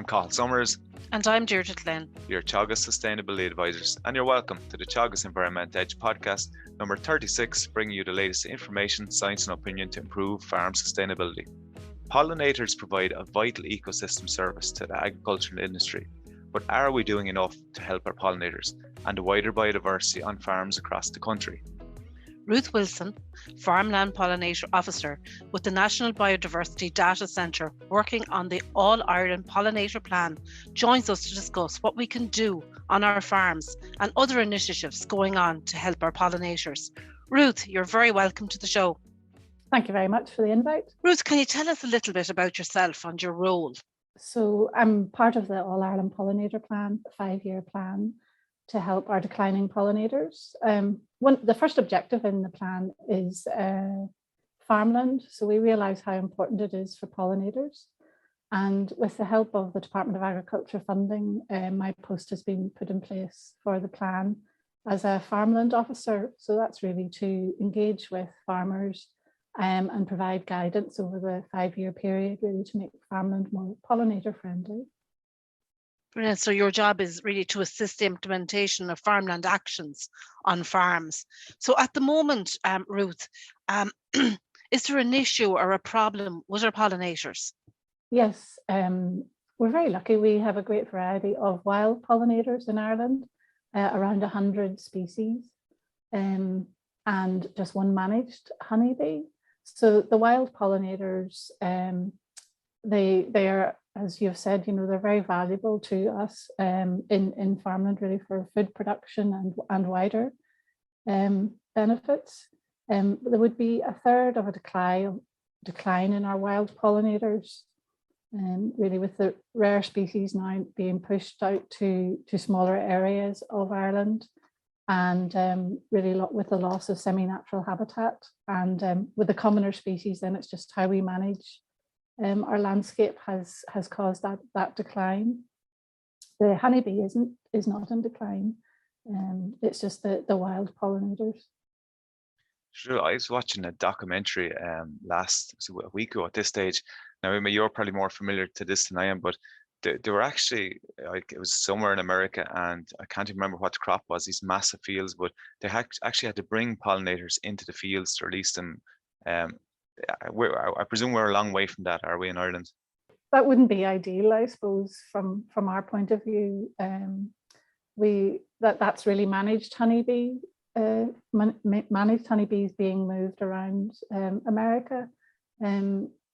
Cathal Summers. And I'm Deirdre and Cathal. Your Teagasc Sustainability Advisors, and you're welcome to the Teagasc Environment Edge podcast, number 36, bringing you the latest information, science and opinion to improve farm sustainability. Pollinators provide a vital ecosystem service to the agricultural industry, but are we doing enough to help our pollinators and the wider biodiversity on farms across the country? Ruth Wilson, Farmland Pollinator Officer with the National Biodiversity Data Centre, working on the All Ireland Pollinator Plan, joins us to discuss what we can do on our farms and other initiatives going on to help our pollinators. Ruth, you're very welcome to the show. Thank you very much for the invite. Ruth, can you tell us a little bit about yourself and your role? So I'm part of the All Ireland Pollinator Plan, a 5-year plan to help our declining pollinators. The first objective in the plan is farmland. So we realise how important it is for pollinators. And with the help of the Department of Agriculture funding, my post has been put in place for the plan as a farmland officer. So that's really to engage with farmers and provide guidance over the 5-year period, really to make farmland more pollinator friendly. Brilliant. So your job is really to assist the implementation of farmland actions on farms. So at the moment, Ruth, is there an issue or a problem with our pollinators? Yes, we're very lucky. We have a great variety of wild pollinators in Ireland, around 100 species, and just one managed honeybee. So the wild pollinators, they are, as you've said, they're very valuable to us in farmland, really, for food production and wider benefits. There would be a third of a decline in our wild pollinators, really, with the rare species now being pushed out to smaller areas of Ireland, and really with the loss of semi-natural habitat, and with the commoner species, then it's just how we manage our landscape has caused that decline. The honeybee is not in decline. It's just the wild pollinators. Sure, I was watching a documentary a week ago at this stage. Now, you're probably more familiar to this than I am, but they were actually, it was somewhere in America, and I can't even remember what the crop was, these massive fields, but they actually had to bring pollinators into the fields to release them. I presume we're a long way from that, are we, in Ireland? That wouldn't be ideal, I suppose, from our point of view. That's really managed honeybee, managed honeybees being moved around America.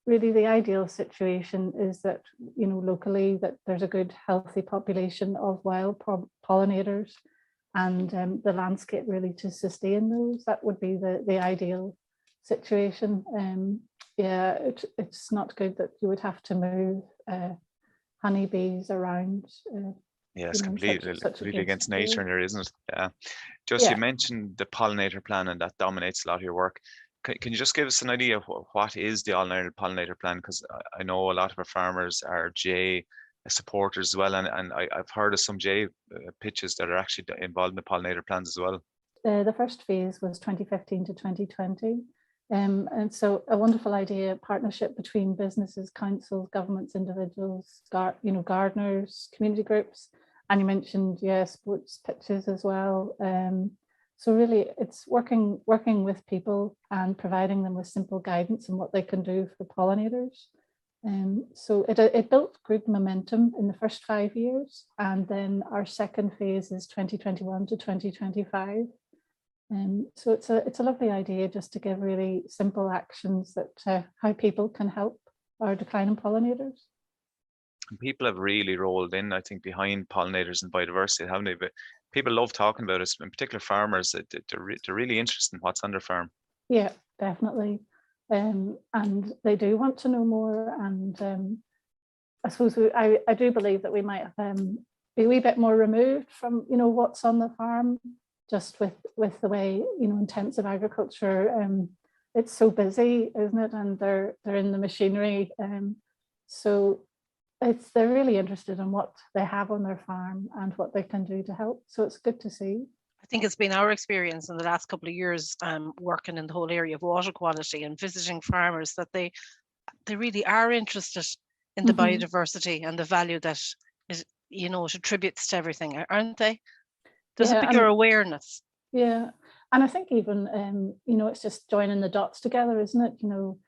Really, the ideal situation is that, locally, that there's a good, healthy population of wild pollinators, and the landscape really to sustain those. That would be the ideal situation. It's not good that you would have to move honeybees around. Yes, completely against nature, and there isn't it? You mentioned the pollinator plan, and that dominates a lot of your work. Can you just give us an idea of what is the All Ireland Pollinator Plan? Because I know a lot of our farmers are jay supporters as well, and I've heard of some jay pitches that are actually involved in the pollinator plans as well. The first phase was 2015 to 2020. And so a wonderful idea, partnership between businesses, councils, governments, individuals, gardeners, community groups, and you mentioned, sports pitches as well. So really it's working with people and providing them with simple guidance on what they can do for pollinators. So it built good momentum in the first 5 years, and then our second phase is 2021 to 2025. So it's a lovely idea just to give really simple actions that how people can help our declining pollinators. And people have really rolled in, I think, behind pollinators and biodiversity, haven't they? But people love talking about it, in particular farmers. They're really interested in what's on their farm. Yeah, definitely. And they do want to know more. And I suppose I do believe that we might be a wee bit more removed from what's on the farm, just with the way intensive agriculture. It's so busy, isn't it? And they're in the machinery, so they're really interested in what they have on their farm and what they can do to help. So it's good to see. I think it's been our experience in the last couple of years, working in the whole area of water quality and visiting farmers, that they really are interested in the biodiversity and the value that is, you know, it attributes to everything, aren't they? There's a bigger awareness. Yeah, and I think even, you know, it's just joining the dots together, isn't it? You know,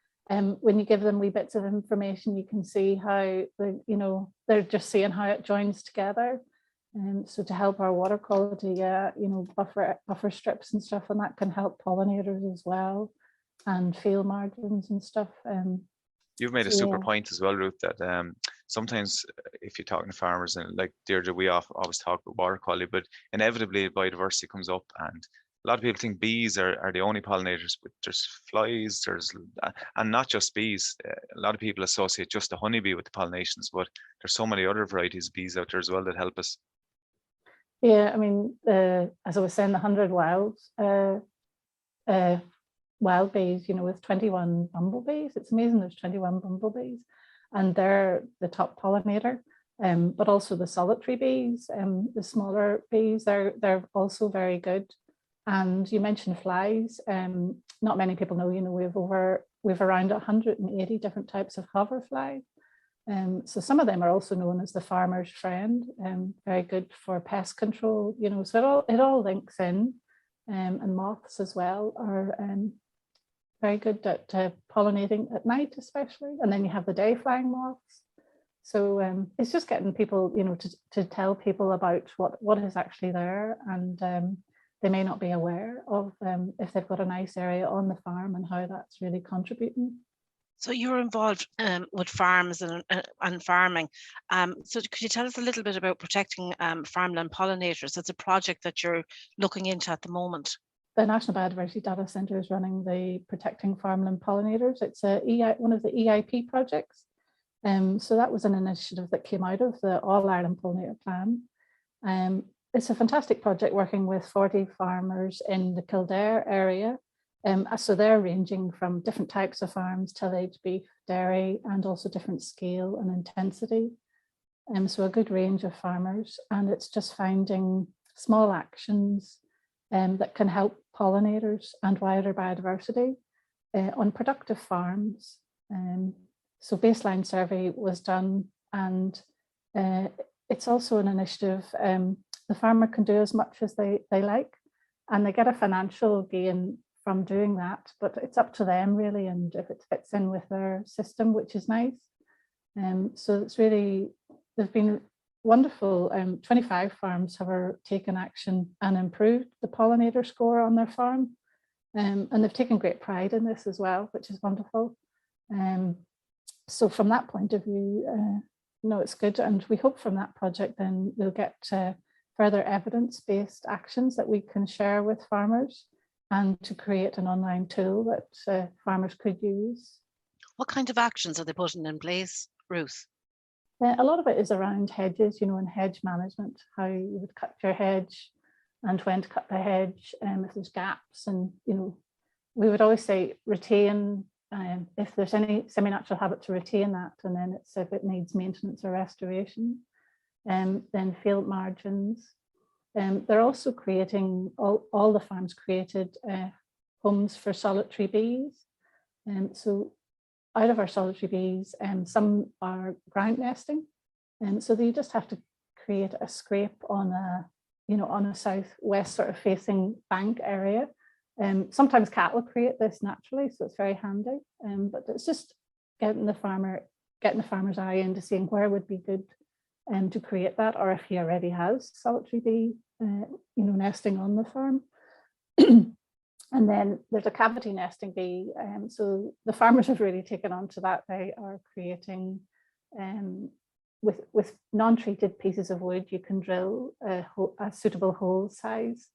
when you give them wee bits of information, you can see how, you know, they're just seeing how it joins together. So to help our water quality, yeah, you know, buffer strips and stuff, and that can help pollinators as well, and field margins and stuff. You've made a super point as well, Ruth, that sometimes if you're talking to farmers, and like Deirdre, we always talk about water quality, but inevitably biodiversity comes up, and a lot of people think bees are the only pollinators, but there's flies, and not just bees. A lot of people associate just the honeybee with the pollinations, but there's so many other varieties of bees out there as well that help us. Yeah, I mean, as I was saying, the 100 wild bees, you know, with 21 bumblebees. It's amazing there's 21 bumblebees, and they're the top pollinator. But also the solitary bees, the smaller bees, they're also very good. And you mentioned flies. Not many people know, you know, we've around 180 different types of hoverfly. So some of them are also known as the farmer's friend, very good for pest control, you know, so it all links in. And moths as well are very good at pollinating at night, especially. And then you have the day flying moths. So it's just getting people, you know, to tell people about what is actually there, and they may not be aware of if they've got a nice area on the farm and how that's really contributing. So you're involved with farms and farming. So could you tell us a little bit about protecting farmland pollinators? It's a project that you're looking into at the moment. The National Biodiversity Data Centre is running the Protecting Farmland Pollinators. It's one of the EIP projects. So that was an initiative that came out of the All Ireland Pollinator Plan. It's a fantastic project working with 40 farmers in the Kildare area. So they're ranging from different types of farms, tillage, beef, dairy, and also different scale and intensity. So a good range of farmers, and it's just finding small actions that can help pollinators and wider biodiversity on productive farms. So baseline survey was done, and it's also an initiative. The farmer can do as much as they like, and they get a financial gain from doing that, but it's up to them really, and if it fits in with their system, which is nice. So it's really, they've been wonderful. 25 farms have taken action and improved the pollinator score on their farm, and they've taken great pride in this as well, which is wonderful. So from that point of view, no, it's good, and we hope from that project then we'll get further evidence-based actions that we can share with farmers, and to create an online tool that farmers could use. What kind of actions are they putting in place, Ruth? A lot of it is around hedges, you know, and hedge management, how you would cut your hedge and when to cut the hedge, if there's gaps. And, you know, we would always say retain, if there's any semi-natural habit, to retain that, and then it's if it needs maintenance or restoration, then field margins. They're also creating, all the farms created homes for solitary bees. So out of our solitary bees, some are ground nesting. And so you just have to create a scrape on a southwest sort of facing bank area. Sometimes cattle create this naturally, so it's very handy. But it's just getting the farmer's eye into seeing where would be good to create that, or if he already has solitary bee nesting on the farm. And then there's a cavity nesting bee. So the farmers have really taken on to that. They are creating, with non-treated pieces of wood, you can drill a suitable hole size,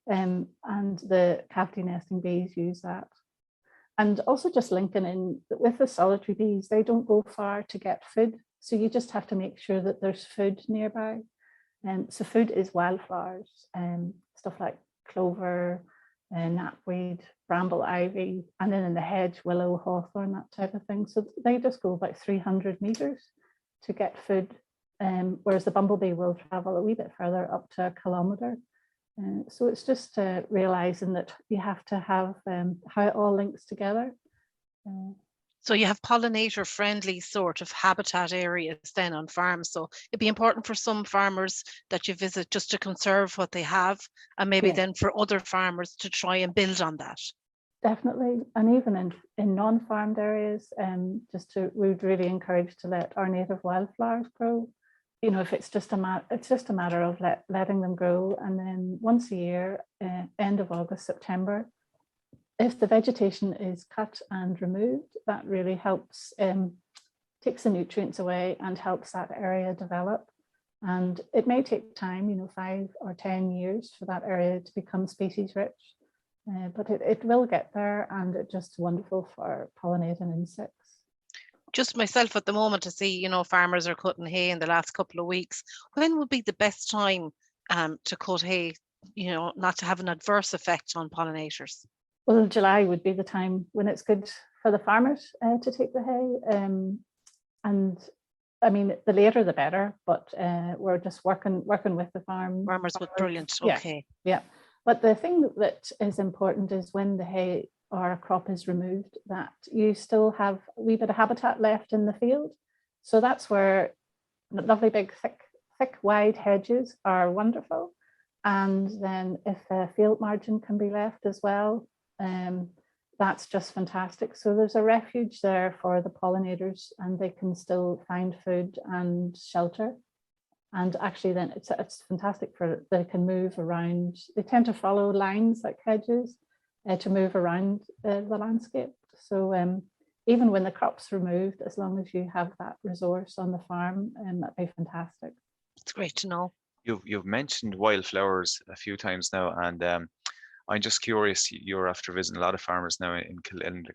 and the cavity nesting bees use that. And also just linking in with the solitary bees, they don't go far to get food. So you just have to make sure that there's food nearby. So food is wildflowers, stuff like clover, knapweed, bramble, ivy, and then in the hedge, willow, hawthorn, that type of thing. So they just go about 300 meters to get food, whereas the bumblebee will travel a wee bit further, up to 1 kilometer. So it's just realizing that you have to have how it all links together. So you have pollinator friendly sort of habitat areas then on farms. So it'd be important for some farmers that you visit just to conserve what they have, and maybe Yeah. then for other farmers to try and build on that. Definitely, and even in non-farmed areas, we would really encourage to let our native wildflowers grow. You know, if it's just a matter of letting them grow, and then once a year, end of August, September, if the vegetation is cut and removed, that really helps, takes the nutrients away and helps that area develop. And it may take time, you know, 5 or 10 years for that area to become species rich. But it will get there, and it's just wonderful for pollinating insects. Just myself at the moment to see, you know, farmers are cutting hay in the last couple of weeks. When would be the best time to cut hay, you know, not to have an adverse effect on pollinators? Well, July would be the time when it's good for the farmers to take the hay. And I mean, the later the better, but we're just working with the Farmers would, brilliant, Yeah, okay. yeah. But the thing that is important is when the hay or a crop is removed, that you still have a wee bit of habitat left in the field. So that's where lovely big thick wide hedges are wonderful. And then if a field margin can be left as well, that's just fantastic. So there's a refuge there for the pollinators, and they can still find food and shelter. And actually then it's fantastic for, they can move around. They tend to follow lines like hedges to move around the landscape. So even when the crop's removed, as long as you have that resource on the farm, that'd be fantastic. It's great to know. You've mentioned wildflowers a few times now, and I'm just curious, you're after visiting a lot of farmers now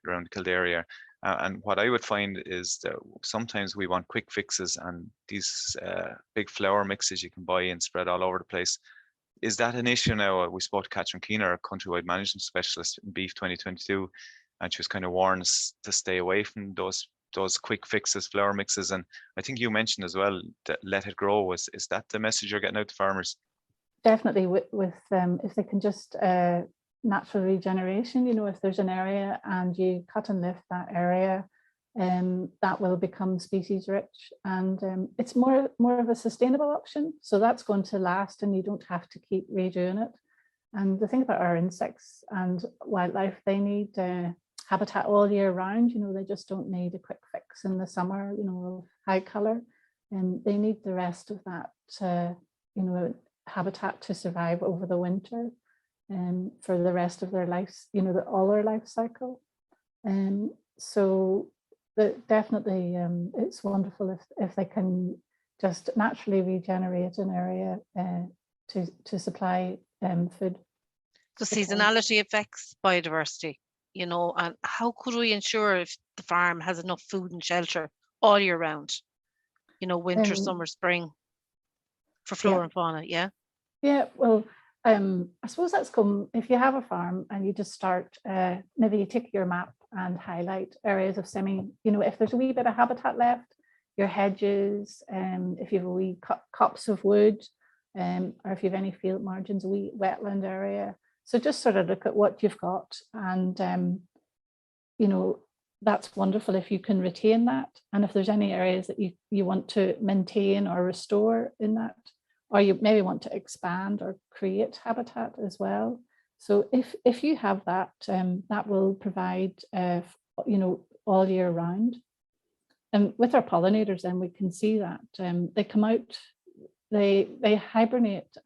around Kildare, and what I would find is that sometimes we want quick fixes, and these big flower mixes you can buy and spread all over the place. Is that an issue now? We spoke to Catherine Keener, a countrywide management specialist in Beef 2022, and she was kind of warning us to stay away from those quick fixes, flower mixes. And I think you mentioned as well that let it grow. Is that the message you're getting out to farmers? Definitely with if they can just natural regeneration, you know, if there's an area and you cut and lift that area, that will become species rich, and it's more of a sustainable option. So that's going to last, and you don't have to keep redoing it. And the thing about our insects and wildlife, they need habitat all year round. You know, they just don't need a quick fix in the summer, you know, of high color, and they need the rest of that, you know, habitat to survive over the winter and for the rest of their lives, you know, all their life cycle. And so definitely it's wonderful if they can just naturally regenerate an area to supply food. So seasonality affects biodiversity, you know, and how could we ensure if the farm has enough food and shelter all year round, you know, winter, summer, spring, for flora and fauna? Yeah, well, I suppose that's come if you have a farm and you just start, maybe you take your map and highlight areas of you know, if there's a wee bit of habitat left, your hedges, if you have a wee copse of wood, or if you have any field margins, a wee wetland area. So just sort of look at what you've got, and you know, that's wonderful if you can retain that. And if there's any areas that you want to maintain or restore in that, or you maybe want to expand or create habitat as well. So if you have that, that will provide, you know, all year round. And with our pollinators, then we can see that they come out, they hibernate.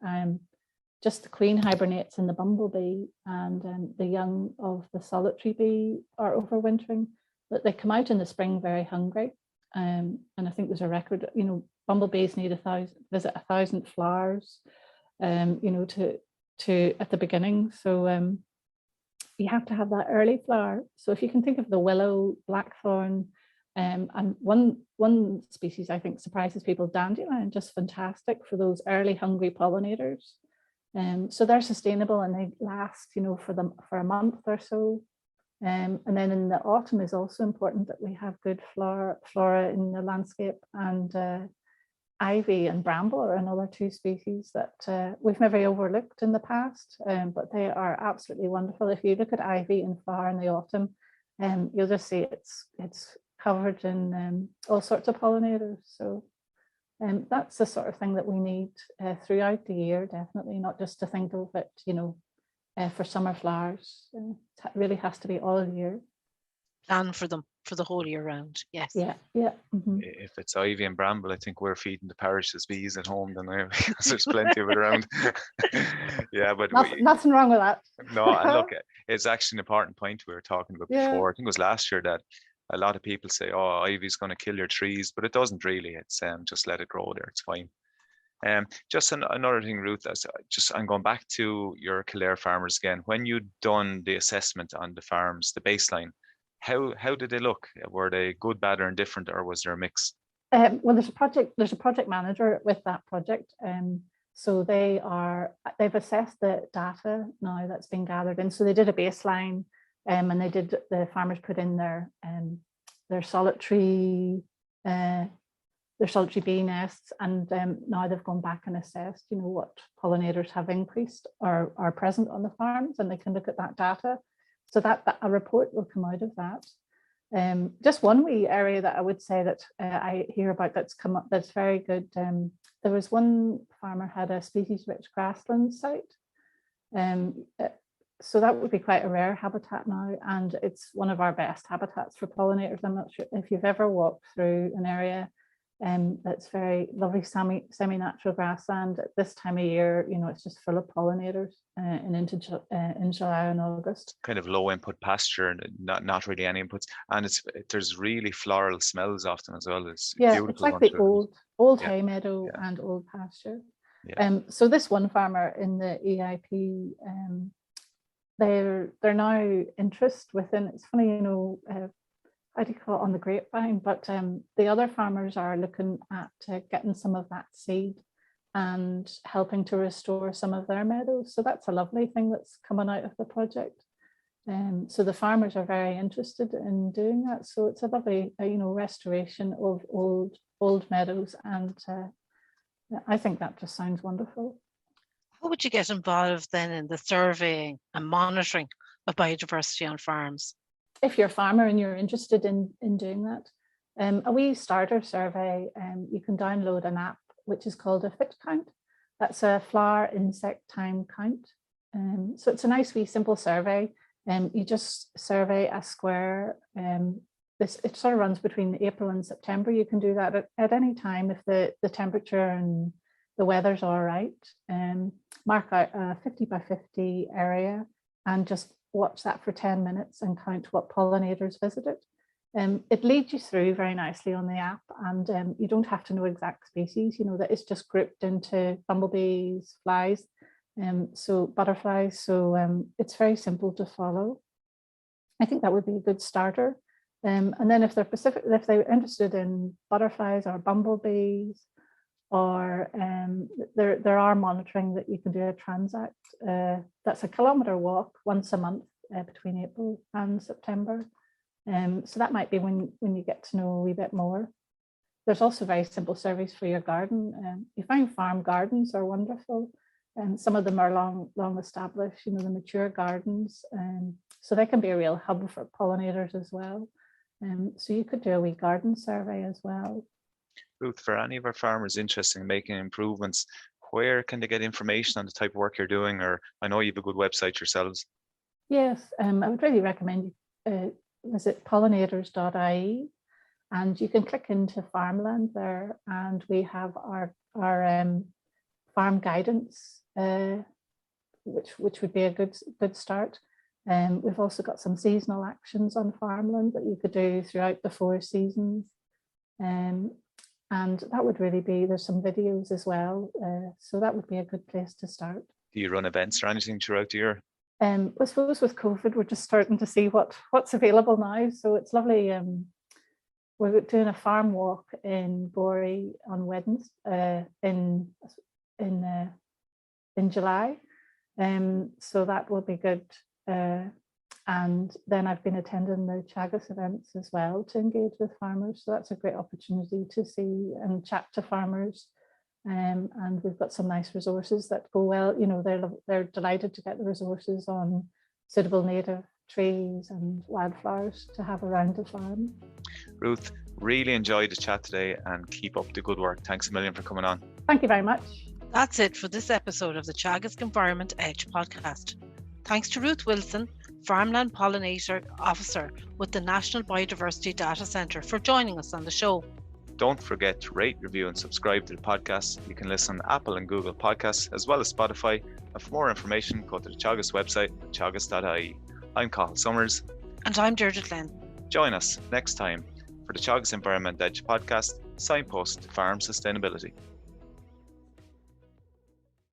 Just the queen hibernates in the bumblebee, and the young of the solitary bee are overwintering. But they come out in the spring very hungry. And I think there's a record, you know, bumblebees need visit 1,000 flowers, you know, to at the beginning. So you have to have that early flower. So if you can think of the willow, blackthorn, and one species I think surprises people, dandelion, just fantastic for those early hungry pollinators. So they're sustainable and they last, you know, for a month or so. And then in the autumn is also important that we have good flora in the landscape, and ivy and bramble are another two species that we've maybe overlooked in the past, but they are absolutely wonderful. If you look at ivy in flower in the autumn, you'll just see it's covered in all sorts of pollinators. So that's the sort of thing that we need throughout the year, definitely, not just to think of it, for summer flowers. It really has to be all year. Plan for them for the whole year round. Yes. Yeah. If it's ivy and bramble, I think we're feeding the parish's bees at home then, because there's plenty of it around. Yeah, but nothing wrong with that. No, and look, it's actually an important point we were talking about before. I think it was last year that a lot of people say, "Oh, ivy's going to kill your trees," but it doesn't really. It's just let it grow there. It's fine. Just another thing, Ruth. I'm going back to your Kildare farmers again. When you'd done the assessment on the farms, the baseline, how did they look? Were they good, bad, or indifferent, or was there a mix? Well, there's a project manager with that project. So they've assessed the data now that's been gathered, and so they did a baseline, and the farmers put in their solitary bee nests, and now they've gone back and assessed, what pollinators have increased or are present on the farms, and they can look at that data. So that a report will come out of that. Just one wee area that I would say that I hear about that's come up that's very good. There was one farmer had a species-rich grassland site. So that would be quite a rare habitat now, and it's one of our best habitats for pollinators. I'm not sure if you've ever walked through an area that's very lovely semi-natural grassland. At this time of year, it's just full of pollinators in July and August. Kind of low input pasture and not really any inputs, and there's really floral smells often as well. It's beautiful. It's like the old hay meadow and old pasture. So this one farmer in the EIP, they're now interest within. It's funny, how do you call it, on the grapevine, but the other farmers are looking at getting some of that seed and helping to restore some of their meadows. So that's a lovely thing that's coming out of the project. So the farmers are very interested in doing that. So it's a lovely, restoration of old meadows, and I think that just sounds wonderful. How would you get involved then in the surveying and monitoring of biodiversity on farms? If you're a farmer and you're interested in doing that, a wee starter survey, you can download an app which is called a Fit Count. That's a flower insect time count. So it's a nice wee simple survey. You just survey a square. It sort of runs between April and September. You can do that at any time if the temperature and the weather's all right. Mark out a 50 by 50 area and just watch that for 10 minutes and count what pollinators visited. It leads you through very nicely on the app, and you don't have to know exact species, that it's just grouped into bumblebees, flies, so butterflies. So it's very simple to follow. I think that would be a good starter. And then if they're interested in butterflies or bumblebees, or there are monitoring that you can do a Transact. That's a kilometre walk once a month between April and September. So that might be when you get to know a wee bit more. There's also very simple surveys for your garden. You find farm gardens are wonderful, and some of them are long established, the mature gardens. So they can be a real hub for pollinators as well. So you could do a wee garden survey as well. Ruth, for any of our farmers interested in making improvements, where can they get information on the type of work you're doing? Or I know you have a good website yourselves. Yes, I would really recommend you visit pollinators.ie, and you can click into Farmland there, and we have our farm guidance, which would be a good start. We've also got some seasonal actions on Farmland that you could do throughout the 4 seasons. And that would really be, there's some videos as well. So that would be a good place to start. Do you run events or anything throughout the year? I suppose with COVID, we're just starting to see what's available now. So it's lovely. We're doing a farm walk in Borey on Wednesday in July. So that will be good. And then I've been attending the Teagasc events as well to engage with farmers. So that's a great opportunity to see and chat to farmers. And we've got some nice resources that go well. They're delighted to get the resources on suitable native trees and wildflowers to have around the farm. Ruth, really enjoyed the chat today and keep up the good work. Thanks a million for coming on. Thank you very much. That's it for this episode of the Teagasc Environment Edge podcast. Thanks to Ruth Wilson, Farmland Pollinator Officer with the National Biodiversity Data Centre, for joining us on the show. Don't forget to rate, review and subscribe to the podcast. You can listen on Apple and Google Podcasts as well as Spotify. And for more information, go to the Teagasc website, teagasc.ie. I'm Cathal Summers. And I'm Deirdre Glenn. Join us next time for the Teagasc Environment Edge podcast, Signpost to Farm Sustainability.